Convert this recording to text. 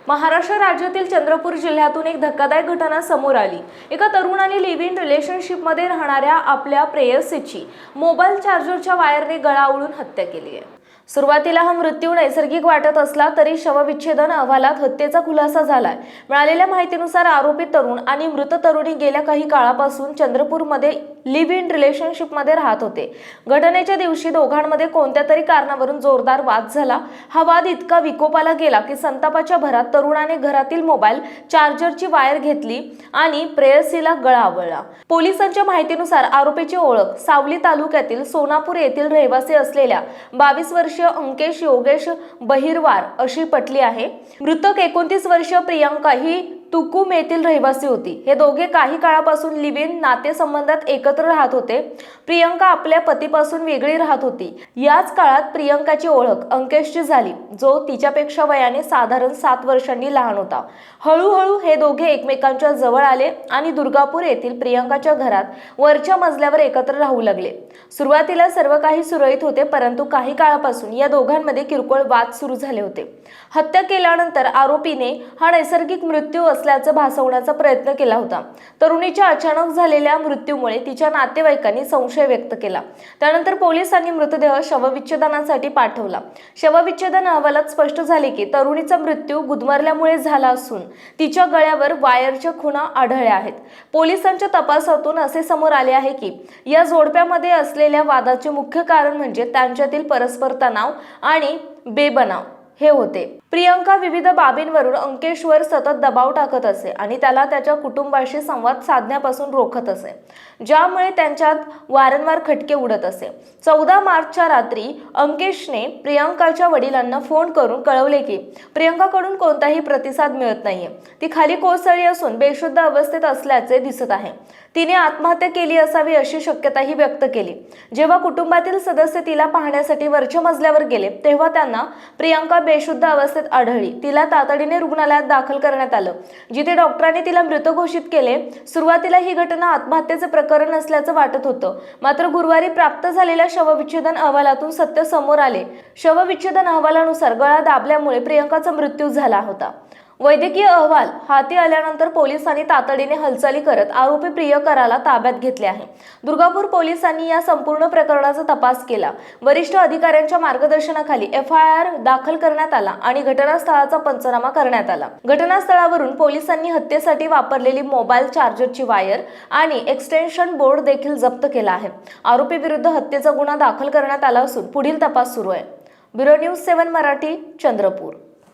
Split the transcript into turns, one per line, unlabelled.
महाराष्ट्र राज्यातील चंद्रपूर जिल्ह्यातून एक धक्कादायक घटना समोर आली। एका तरुणाने लिव्ह इन रिलेशनशिपमध्ये राहणाऱ्या आपल्या प्रेयसीची मोबाईल चार्जरच्या वायरने गळा आवळून हत्या केली आहे। सुरुवातीला हा मृत्यू नैसर्गिक वाटत असला तरी शवविच्छेदन अहवालात हत्येचा खुलासा झालाय। मिळालेल्या माहितीनुसार आरोपी तरुण आणि मृत तरुणी गेल्या काही काळापासून चंद्रपूरमध्ये लिव्ह इन रिलेशनशिपमध्ये राहत होते। घटनेच्या दिवशी दोघांमध्ये कोणत्या तरी कारणावरून जोरदार वाद झाला। हा वाद इतका विकोपाला गेला की संतापाच्या भरात तरुणाने घरातील मोबाईल चार्जरची वायर घेतली आणि प्रेयसीला गळा आवळला। पोलिसांच्या माहितीनुसार आरोपीची ओळख सावली तालुक्यातील सोनापूर येथील रहिवासी असलेल्या 22 वर्षीय अंकेश योगेश बहिरवार अशी पटली आहे। मृतक 29 वर्षीय प्रियंका ही तुकुम येथील रहिवासी होती। हे दोघे काही काळापासून लिव्ह इन नातेसंबंधात एकत्र राहत होते। प्रियंका आपल्या पतीपासून वेगळी राहत होती। याच काळात प्रियंकाची ओळख अंकेशची झाली, जो तिच्यापेक्षा वयाने साधारण 7 वर्षांनी लहान होता। हळूहळू हे दोघे एकमेकांच्या जवळ आले आणि दुर्गापूर येथील प्रियंकाच्या घरात वरच्या मजल्यावर एकत्र राहू लागले। सुरुवातीला सर्व काही सुरळीत होते, परंतु काही काळापासून या दोघांमध्ये किरकोळ वाद सुरू झाले होते। हत्या केल्यानंतर आरोपीने हा नैसर्गिक मृत्यू असल्याचं भासवण्याचा प्रयत्न केला होता। तरुणीच्या अचानक झालेल्या मृत्यूमुळे तिच्या नातेवाईकांनी संशय व्यक्त केला। त्यानंतर पोलिसांनी मृतदेह शवविच्छेदनासाठी पाठवला। शवविच्छेदन अहवालात स्पष्ट झाले की तरुणीचा मृत्यू गुदमरल्यामुळे झाला असून तिच्या गळ्यावर वायरच्या खुणा आढळल्या आहेत। पोलिसांच्या तपासातून असे समोर आले आहे की या जोडप्यामध्ये असलेल्या वादाचे मुख्य कारण म्हणजे त्यांच्यातील परस्पर तणाव आणि बेबनाव हे होते। प्रियंका विविध बाबींवरून अंकेशवर सतत दबाव टाकत असे आणि त्याला त्याच्या कुटुंबाशी संवाद साधण्यापासून रोखत असे, ज्यामुळे त्यांच्यात वारंवार खटके उडत असे। 14 मार्चच्या रात्री अंकेशने प्रियंकाच्या वडिलांना फोन करून कळवले की प्रियंकाकडून कोणताही प्रतिसाद मिळत नाहीये। ती खाली कोसळली असून बेशुद्ध अवस्थेत असल्याचे दिसत आहे। तिने आत्महत्या केली असावी अशी शक्यताही व्यक्त केली। जेव्हा कुटुंबातील सदस्य तिला पाहण्यासाठी वरच्या मजल्यावर गेले तेव्हा त्यांना प्रियंका बेशुद्ध अवस्थेत आढळली। तिला तातडीने रुग्णालयात दाखल करण्यात आलं, जिथे डॉक्टरांनी तिला मृत घोषित केले। सुरुवातीला ही घटना आत्महत्येचे प्रकरण असल्याचं वाटत होतं, मात्र गुरुवारी प्राप्त झालेल्या शवविच्छेदन अहवालातून सत्य समोर आले। शवविच्छेदन अहवालानुसार गळा दाबल्यामुळे प्रियंकाचा मृत्यू झाला होता। वैद्यकीय अहवाल हाती आल्यानंतर पोलिसांनी तातडीने हालचाली करत आरोपी प्रियकराला ताब्यात घेतले आहे। दुर्गापूर पोलिसांनी या संपूर्ण प्रकरणाचा तपास केला। वरिष्ठ अधिकाऱ्यांच्या मार्गदर्शनाखाली FIR दाखल करण्यात आला आणि घटनास्थळाचा पंचनामा करण्यात आला। घटनास्थळावरून पोलिसांनी हत्येसाठी वापरलेली मोबाईल चार्जरची वायर आणि एक्सटेन्शन बोर्ड देखील जप्त केला आहे। आरोपी विरुद्ध हत्येचा गुन्हा दाखल करण्यात आला असून पुढील तपास सुरू आहे। Bureau news 7 Marathi, Chandrapur.